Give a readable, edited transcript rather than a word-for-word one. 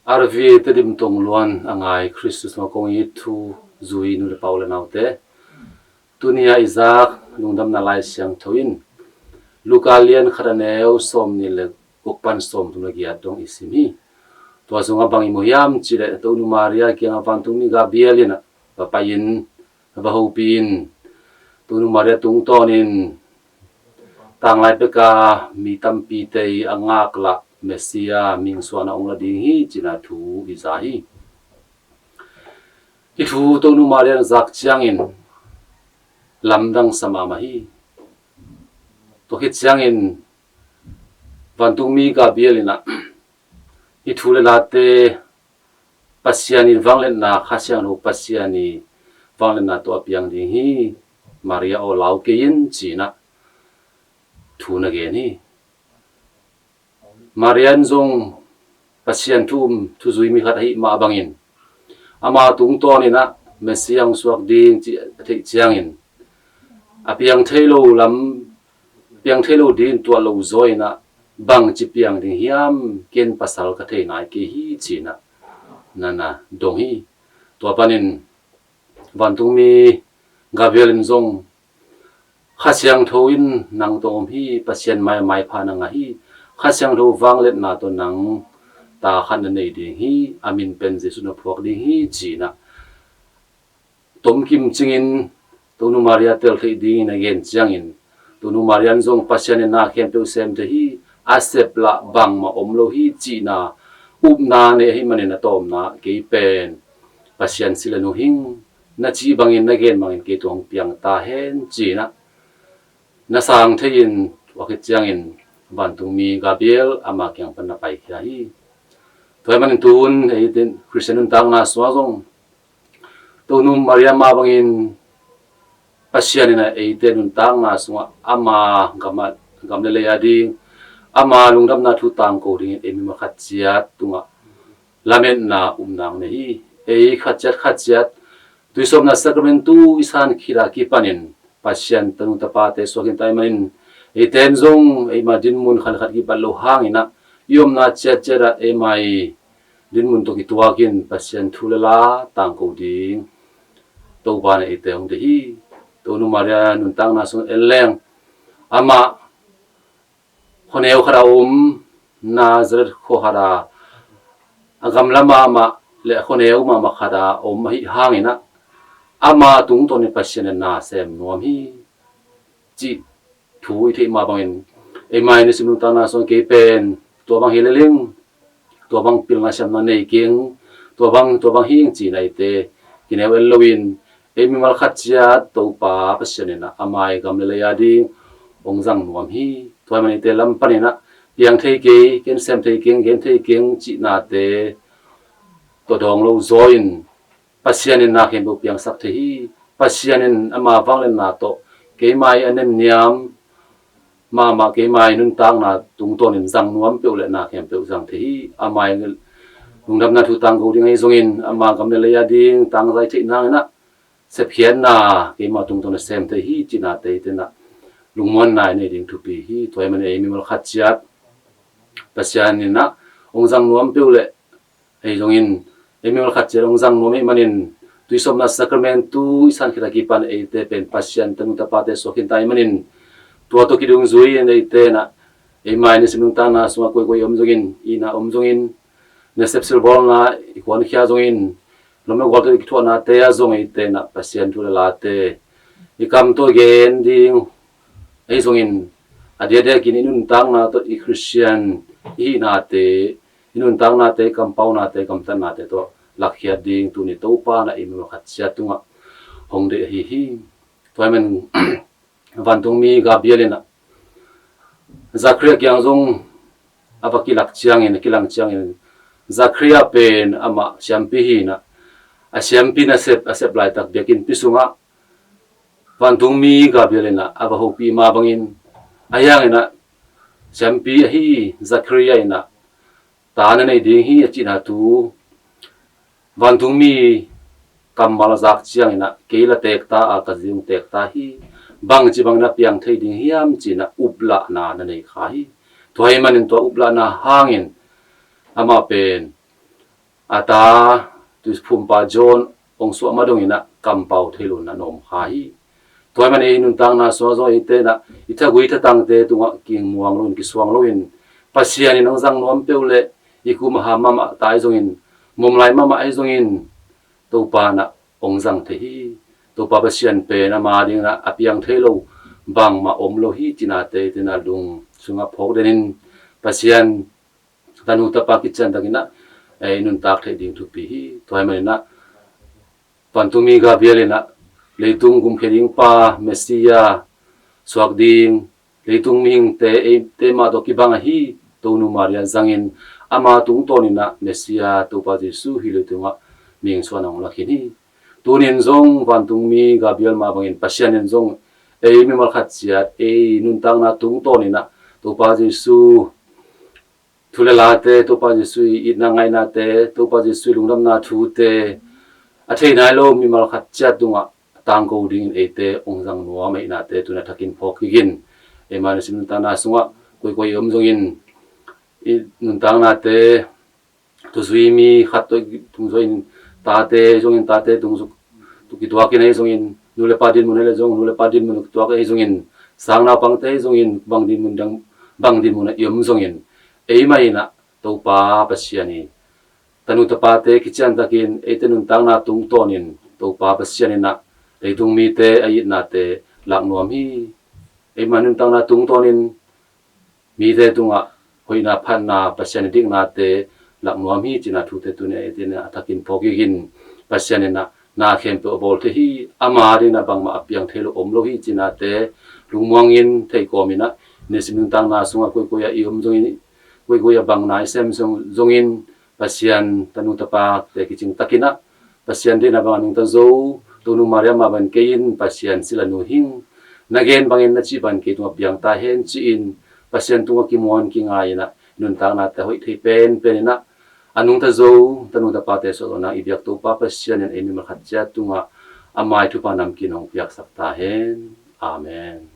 arvi te dim tong luan angai Kristus ma kong i thu zui nu le paula naute tunia izak lungdam na lai siang thoin lukalian kharaneu som ni le ukpan som tu lagi adong isimi to azunga bangi moyam chile to nu maria kiang avantung ni gabrielina papayin bahopin tu nu maria tung tonin tang lai peka mi tampi te angak la Mesia ming suana ong la ding hi china thu izahi hi thu to nu marian zak chiangin lamdang samama hi to hi chiangin vantung mi ga bielina hi thu le late pasiani wanglen na khasyang no pasiani wanglen na to apiang ding hi Maria o lau ke yin china thu na ge ni Marian zong pasien tu zui mi khat hi ma bangin ama tung to ni na mesiang suak ding chi thei chiangin apiang thailo lam piang thailo din to lo zoina bang chi piang ding hiam ken pasal ka thei nai ke hi china nana dong hi to panin vantung mi gabrielin zong khasyang thoin nang tom hi pasien mai phana nga hi khasyang tho wanglet na to nang ta khan nei ding hi amin pen jesu na phok ding hi china tom kim chingin tonu maria tel thei ding again chiangin tonu marian zong pasien na khem pe sem te hi asep la bang ma omlo hi china upna ne hi manin atom na ke pen pasien sila no hing na chi bangin again mangin ke tong piang ta hen china na sang thein wakit chiangin bantung mi Gabriel ama kyang pan na pai kya hi toy manin tun ei den Christian tang na swazong tonum Maria ma bangin pasian na ei den tang na swa ama gamle le adi ama lungdam na thu tang ko ring emi ma khachiat tunga lamen na umnang ne hi ei khachiat tuisom na sacramentu isan khira ki panin pasian tanu tapate sokin tay manin iten zong ay madin mun khalkhat ki balo hangina yom na chera e mai din mun to kituakin pasien thulala tangko ding to bana ite ong de hi to nu maria nun tang na sung eleng ama khoneu khara nazret kho hara agam lama ma le khoneu ma khara hi hangina ama tung to ni pasien na sem nom hi chi thu thi ma bangin e mai ni sinu ta na so ke pen to bang hileling to bang pil na sam na nei king to bang hing chi nai te kinew elowin e mi mal khat chia to pa pasien na amai gam le ya di ong jang nuam hi to mani te lam pani na piang thei ke ken sem thei king gen thei king chi na te to dong lo zoin pasien na khem bu piang sak thei pasien ama wanglen na to ke mai anem niam ma ke mai nun tang na tung ton in jang nuam pe le na khem pe jang the amai lungdam na thu tang go ding ai zongin ama gam le ya ding tang zai thi na na se phian na ke ma tung ton sem the hi china te te na lungmon nai ne ding thu pi hi toy man ai mi mal khat chiat pasian ni na ong jang nuam pe le ai zongin ai mi mal khat chiat ong jang nuam manin tuisom na sacramentu isan khira ki pan ai te pen pasian tanu ta pa te sokin tai manin tua to kidung zui nei te na e mai ni sinung ta na swa koi omjongin ina omjongin ne sepsil bol na ikwan khia jongin lome gol to ki na te a zong e te na pasien tu la te ikam to gen ding ei zongin adia dia kini nun tang na to i Christian i na te inun tang na te kampau na te kam tan na te to lakhia ding tu ni to pa na i mi khat sia tunga hongde hi toimen vantung mi Gabrielina Zachariah kyang zong apakilak chiangin kilang chiangin Zachariah pen ama siampi hi na asiampi na asep lai tak bekin pisunga vantung mi Gabrielina aba hopi ma bangin ayang ina siampi hi Zachariah ina ta na nei ding hi achina tu vantung mi kamal zak chiang ina keila tekta a kazing tekta hi bang chi bang na piang thei ding hiam china upla na nei khai toy manin to upla na hangin ama pen ata tu phumpa John ong su amadong ina kampau thelun na nom hai toy man e nun tang na so zo ite na ita gui ta tang te tunga king muang lun ki suang loin pasian in jang nom peule iku ma mama tai zong in mom lai mama ai zong in to pa na ong jang the hi to pa pasian pe na ma ding na apiang thelo bang ma om lo hi tina te tina lung sunga phok denin pasian tanu ta pa kitchen dagina e nun tak the ding thu pi hi toy man na pantumi ga bielina leitung gum khering pa mesia suak ding leitung ming te ma do ki bang hi to nu maria zangin ama tung tonina mesia to pa jesu hi le tunga ming swanang lakhini tunin zong vantung mi gabiel ma bangin pasianen zong e mi mal khat sia e nun tang na tung tonina to pa jesu thulelate to pa jesu i na ngai na te to pa jesu lungnam na thu te athei nai lo mi mal khat cha tunga tang ko ding e te ong jang nuwa mai na te tuna thakin phok higin e man sim ta na sunga koi koi om jong in i nun tang na te tu zui mi khat to tung zo in ta te jong in ta te tung su tu ki dwa ki nei jong in nu le pa din mun le jong nu le pa din mun tu ka e jong in sang na pang te jong in bang din mun dang bang din mun yom jong in e mai na to pa pasiani tanu tapa te kichan takin e tenun tang na tung tonin to pa pasiani na leitung mi te ai na te lak nuam hi e manun tang na tung tonin mi te tunga hoina phan na pasiani ding na te lak nuam hi china thu te tu ne e te na takin phogi gin pasiani na khem pe bol te hi ama ri na bang ma apyang thelo om lo hi china te lungmang in thei ko mi na nesinun tang na sunga koi koi ya iom jong in koi koi ya bang na sem jong in pasian tanu tapa te kiching takina pasian din abang ning ta zo tunu maria ma ban kein pasian sila nu hing nagen bangin na chi ban ke tu piang ta hen chi in pasian tu ki mon ki ngai na nun tang na ta hoi thei pen na anung ta zo tanu tapa te so na ibyak tu pa pasian en emi ma khat cha tunga amai thu pa nam ki nong piak sak ta hen amen